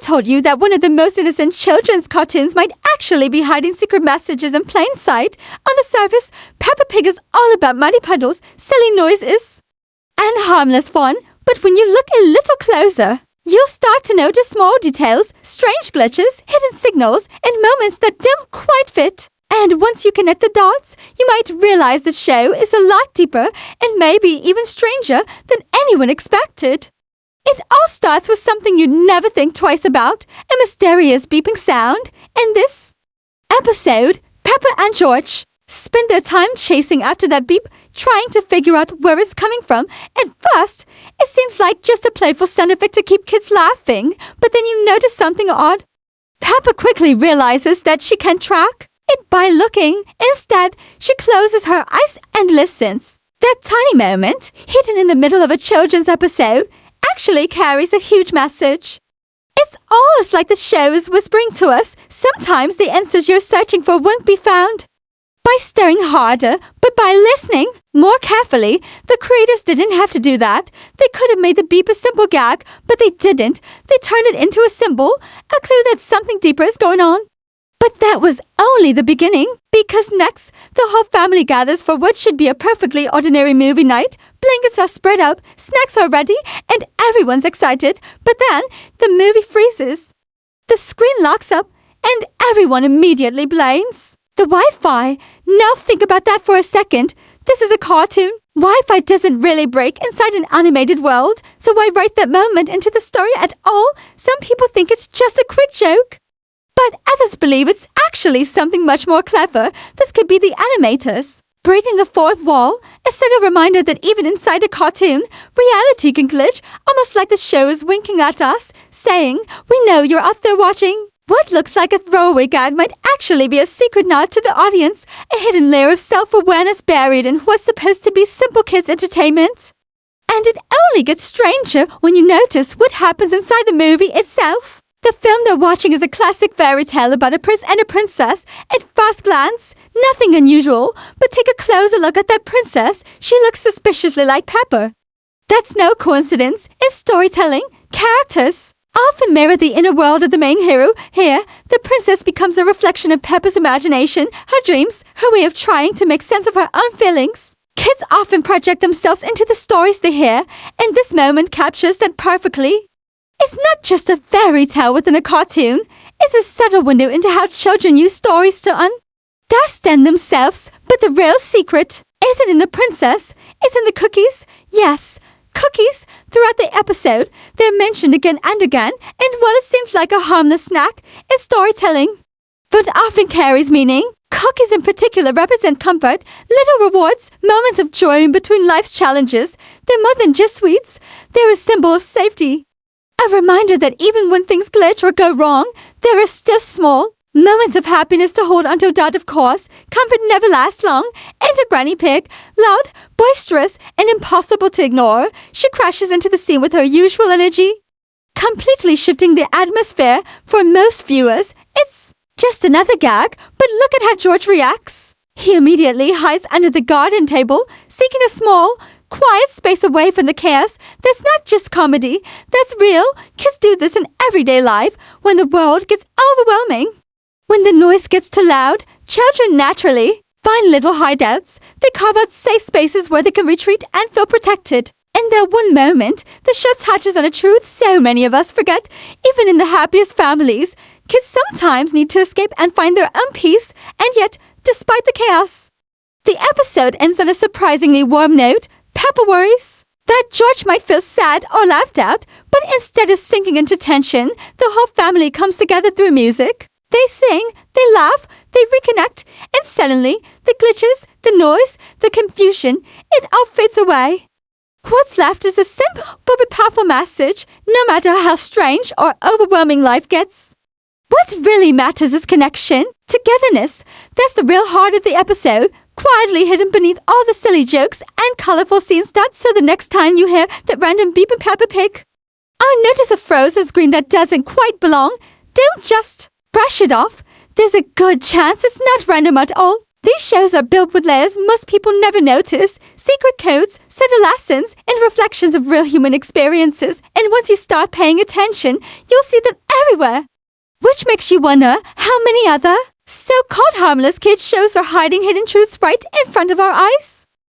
told you that one of the most innocent children's cartoons might actually be hiding secret messages in plain sight. On the surface, Peppa Pig is all about muddy puddles, silly noises, and harmless fun. But when you look a little closer, you'll start to notice small details, strange glitches, hidden signals, and moments that don't quite fit. And once you connect the dots, you might realize the show is a lot deeper and maybe even stranger than anyone expected. It all starts with something you'd never think twice about, a mysterious beeping sound. In this episode, Peppa and George spend their time chasing after that beep, trying to figure out where it's coming from. At first, it seems like just a playful sound effect to keep kids laughing, but then you notice something odd. Peppa quickly realizes that she can track it by looking. Instead, she closes her eyes and listens. That tiny moment, hidden in the middle of a children's episode, actually carries a huge message. It's almost like the show is whispering to us, sometimes the answers you're searching for won't be found by staring harder, but by listening more carefully. The creators didn't have to do that. They could have made the beep a simple gag, but they didn't. They turned it into a symbol, a clue that something deeper is going on. But that was only the beginning, because next, the whole family gathers for what should be a perfectly ordinary movie night. Blankets are spread out, snacks are ready, and everyone's excited. But then, the movie freezes. The screen locks up, and everyone immediately blinks. The Wi-Fi. Now think about that for a second. This is a cartoon. Wi-Fi doesn't really break inside an animated world, so why write that moment into the story at all? Some people think it's just a quick joke, but others believe it's actually something much more clever. This could be the animators breaking the fourth wall, a subtle reminder that even inside a cartoon, reality can glitch, almost like the show is winking at us, saying, "We know you're out there watching." What looks like a throwaway gag might actually be a secret nod to the audience, a hidden layer of self-awareness buried in what's supposed to be simple kids' entertainment. And it only gets stranger when you notice what happens inside the movie itself. The film they're watching is a classic fairy tale about a prince and a princess. At first glance, nothing unusual, but take a closer look at that princess. She looks suspiciously like Peppa. That's no coincidence. In storytelling, characters often mirror the inner world of the main hero. Here, the princess becomes a reflection of Peppa's imagination, her dreams, her way of trying to make sense of her own feelings. Kids often project themselves into the stories they hear, and this moment captures that perfectly. It's not just a fairy tale within a cartoon. It's a subtle window into how children use stories to understand themselves. But the real secret isn't in the princess. It's in the cookies. Yes, cookies. Throughout the episode, they're mentioned again and again. And while it seems like a harmless snack, it's storytelling, but often carries meaning. Cookies in particular represent comfort, little rewards, moments of joy in between life's challenges. They're more than just sweets. They're a symbol of safety. A reminder that even when things glitch or go wrong, there are still small moments of happiness to hold until doubt, of course. Comfort never lasts long. Enter Granny Pig, loud, boisterous, and impossible to ignore. She crashes into the scene with her usual energy, completely shifting the atmosphere. For most viewers, it's just another gag, but look at how George reacts. He immediately hides under the garden table, seeking a small, quiet space away from the chaos. That's not just comedy. That's real. Kids do this in everyday life when the world gets overwhelming. When the noise gets too loud, children naturally find little hideouts. They carve out safe spaces where they can retreat and feel protected. In that one moment, the show touches on a truth so many of us forget. Even in the happiest families, kids sometimes need to escape and find their own peace. And yet, despite the chaos, the episode ends on a surprisingly warm note. Peppa worries that George might feel sad or laughed out, but instead of sinking into tension, the whole family comes together through music. They sing, they laugh, they reconnect, and suddenly, the glitches, the noise, the confusion, it all fades away. What's left is a simple but powerful message, no matter how strange or overwhelming life gets. What really matters is connection, togetherness. That's the real heart of the episode, quietly hidden beneath all the silly jokes and colorful scenes. So the next time you hear that random beep in Peppa Pig, or notice a frozen screen that doesn't quite belong, don't just brush it off. There's a good chance it's not random at all. These shows are built with layers most people never notice, secret codes, subtle lessons, and reflections of real human experiences. And once you start paying attention, you'll see them everywhere. Which makes you wonder how many other so-called harmless kids shows are hiding hidden truths right in front of our eyes.